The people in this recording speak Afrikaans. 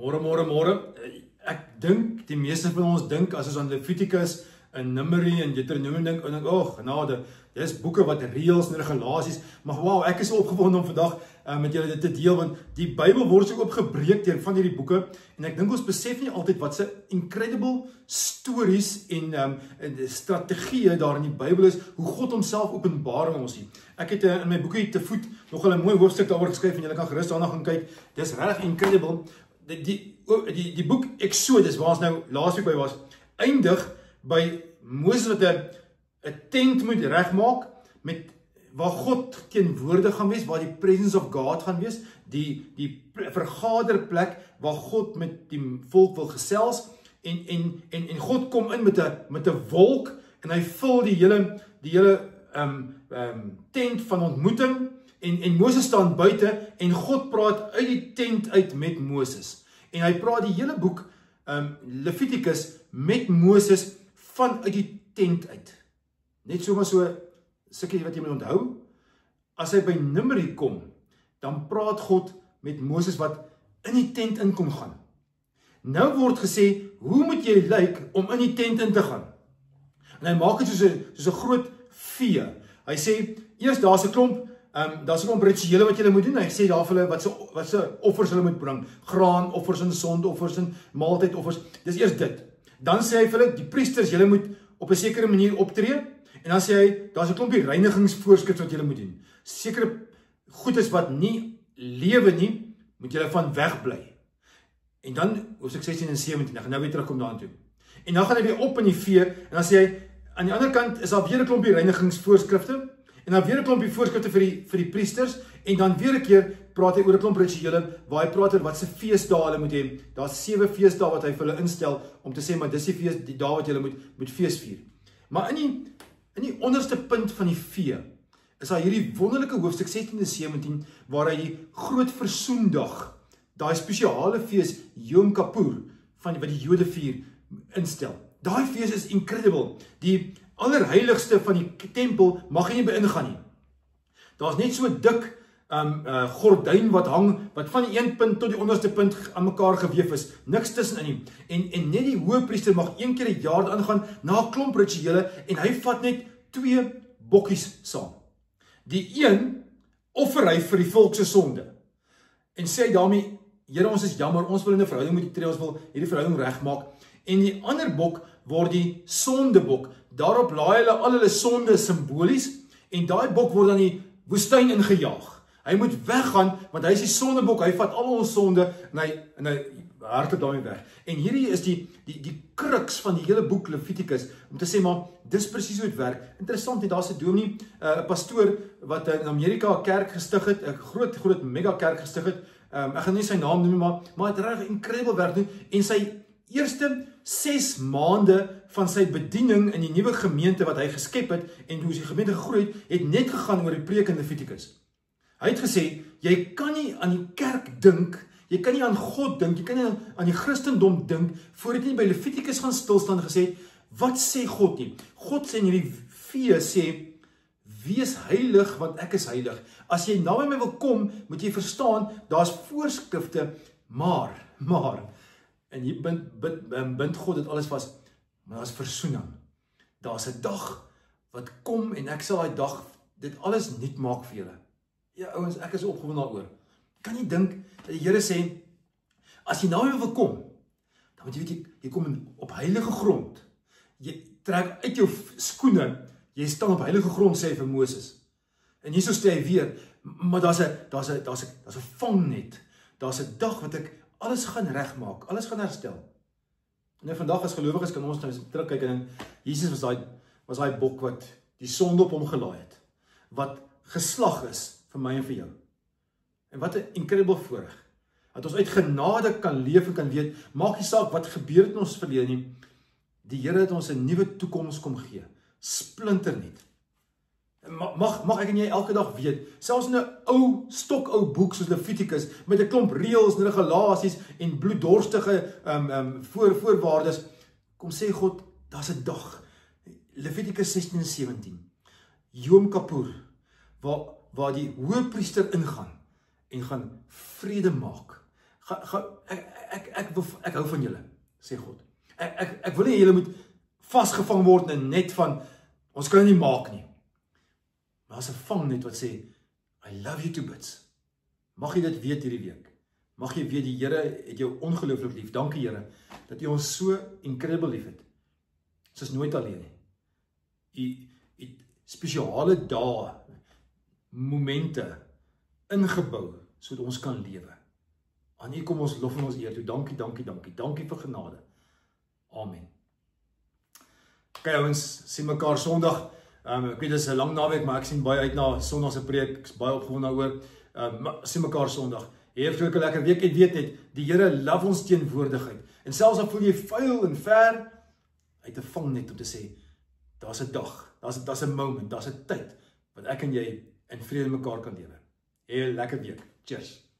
Môre. Ek dink, die meeste van ons dink, as ons aan Levitikus en Numeri en Deuteronomium dink, genade, dis boeke wat reëls en regulasies, maar wow, ek is opgewonde om vandag met julle dit te deel, want die Bybel word so opgebreek deur van hierdie boeke, en ek dink ons besef nie altyd wat se incredible stories en strategieë daar in die Bybel is, hoe God homself openbaar aan ons nie. Ek het in my boekie te voet nogal 'n mooi hoofstuk daaroor geskryf, en julle kan gerus daarna gaan kyk. Dis regtig incredible. Die boek Exodus, waar ons nou laasweek by was, eindig by Moses wat 'n tent moet regmaak, met waar God teenwoordig gaan wees, waar die presence of God gaan wees, die vergaderplek waar God met die volk wil gesels, en God kom in met 'n wolk, en hy vul die hele tent van ontmoeting, en Moses staan buite, en God praat uit die tent uit met Moses. En hy praat die hele boek Levitikus met Moses vanuit die tent uit. Net so sukkie wat jy moet onthou. As hy by Numeri kom, dan praat God met Moses wat in die tent in kom gaan. Nou word gesê, hoe moet jy lyk om in die tent in te gaan? En hy maak dit soos 'n groot vee. Hy sê, eers daar's 'n klomp rituele wat julle moet doen. Hy sê daar vir hulle wat se offers hulle moet bring. Graanoffers en sondoffers en maaltydoffers. Dis eers dit. Dan sê hy vir hulle, die priesters, julle moet op 'n sekere manier optree. En dan sê hy, daar's 'n klompie reinigingsvoorskrifte wat julle moet doen. Sekere goedes wat nie lewe nie, moet julle van wegbly. En dan, hoofstuk 16 en 17, ek gaan nou weer terugkom daartoe. En dan gaan hy weer op in die vee, en dan sê hy, aan die ander kant is daar weer 'n klompie reinigingsvoorskrifte, en dan weer 'n klompie voorskrifte vir die priesters, en dan weer 'n keer praat hy oor 'n klomp rituele, waar hy praat oor wat se feesdae hulle moet hê. Daar's 7 feesdae wat hy vir hulle instel, om te sê, maar dis die dae wat julle moet fees vier. Maar in die onderste punt van die vee, is daar hierdie wonderlike hoofstuk 16 en 17, waar hy die groot versoendag, daai spesiale fees, Yom Kippur, wat die Jode vier, instel. Daai fees is incredible. Die allerheiligste van die tempel mag jy nie by ingaan nie. Daar's net so dik gordyn wat hang, wat van die een punt tot die onderste punt aan mekaar geweef is, niks tussenin nie. En net die hoëpriester mag 1 keer 'n jaar aangaan, na 'n klomp rituele, en hy vat net 2 bokkies saam. Die een offer hy vir die volk se sonde, en sê daarmee, Here, ons is jammer, ons wil in 'n verhouding met U tree, ons wil hierdie verhouding regmaak, en die ander bok word die sondebok. Daarop laai hulle al hulle sonde simbolies, en daai bok word dan die woestyn ingejaag. Hy moet weggaan, want hy is die sondebok, hy vat al ons sonde, en hy hardloop daarmee weg. En hierdie is die crux van die hele boek Levitikus, om te sê, maar dis presies hoe dit werk. Interessant, daar's 'n dominee, 'n pastoor, wat in Amerika 'n kerk gestig het, 'n groot mega kerk gestig het. Ek gaan nie sy naam noem, maar het reg incredible werk doen, en sy eerste 6 maande van sy bediening in die nuwe gemeente wat hy geskep het, en hoe sy gemeente gegroei het net gegaan oor die preek in Levitikus. Hy het gesê, jy kan nie aan die kerk dink, jy kan nie aan God dink, jy kan nie aan die Christendom dink, voordat jy nie by Levitikus gaan stilstaan en gesê, wat sê God nie? God sê in hierdie vee, sê, wees heilig, want ek is heilig. As jy nou by my wil kom, moet jy verstaan, daar's voorskrifte, maar, en hier bind God dit alles vas, maar daar's versoening. Daar's 'n dag wat kom, en ek sal daai dag dit alles nuut maak vir julle. Ja, ouens, ek is opgewonde daaroor. Kan jy dink dat die Here sê, as jy nou wil kom, dan moet jy weet, jy kom op heilige grond. Jy trek uit jou skoene, jy staan op heilige grond, sê hy vir Moses. En hierso sê hy weer, maar daar's 'n vangnet. Daar's 'n dag wat ek alles gaan regmaak, alles gaan herstel. En nou vandag as gelowiges kan ons nou terugkyk, en Jesus was daai bok wat die sonde op hom gelaai het, wat geslag is vir my en vir jou. En wat 'n incredible voorreg, dat ons uit genade kan leef en kan weet, maak nie saak wat gebeur het in ons verlede nie, die Here het ons 'n nuwe toekoms kom gee, splinternuut. Mag ek en jy elke dag weet, selfs in 'n stokou boek soos Levitikus, met 'n klomp reëls en regulasies en bloeddorstige voorwaardes, kom sê God, daar's 'n dag, Levitikus 16 en 17, Yom Kippur, waar die hoëpriester ingaan en gaan vrede maak, Ek hou van julle, sê God. Ek wil nie julle moet vasgevang word in 'n net van, ons kan dit nie maak nie. Maar as 'n vangnet wat sê, I love you to bits. Mag jy dit weet hierdie week. Mag jy weet, die Here het jou ongelooflik lief. Dankie Here, dat U ons so incredible lief het. Ons is nooit alleen nie. U spesiale dae, momente, ingebou, sodat ons kan lewe. Aan U kom ons lof en ons eer toe. Dankie, dankie, dankie. Dankie vir genade. Amen. Okay ouens, sien mekaar Sondag. Ek weet dit is 'n lang naweek, maar ek sien baie uit na Sondag se preek. Ek is baie opgewonde daaroor. Sien mekaar Sondag. Hê 'n lekker week en weet net, die Here love ons teenwoordigheid. En selfs al voel jy vuil en ver, hy te vang net om te sê, daar's 'n dag, daar's 'n moment, daar's 'n tyd wat ek en jy in vrede mekaar kan lewe. Hê 'n lekker week. Cheers.